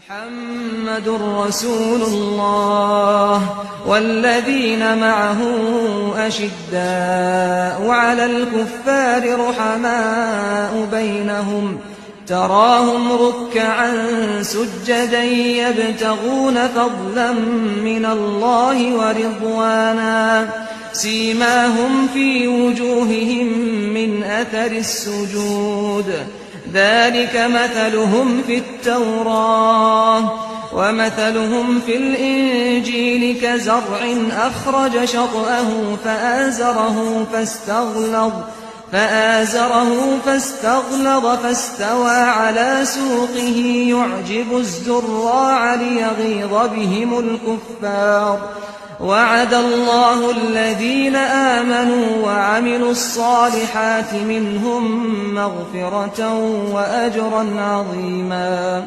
محمد رسول الله والذين معه أشداء على الكفار رحماء بينهم تراهم ركعا سجدا يبتغون فضلا من الله ورضوانا سيماهم في وجوههم من أثر السجود ذلك مثلهم في التوراة ومثلهم في الإنجيل كزرع أخرج شطأه فآزره فاستغلظ فاستوى على سوقه يعجب الزراع ليغيظ بهم الكفار وعد الله الذين آمنوا وعملوا الصالحات منهم مغفرة وأجرا عظيما.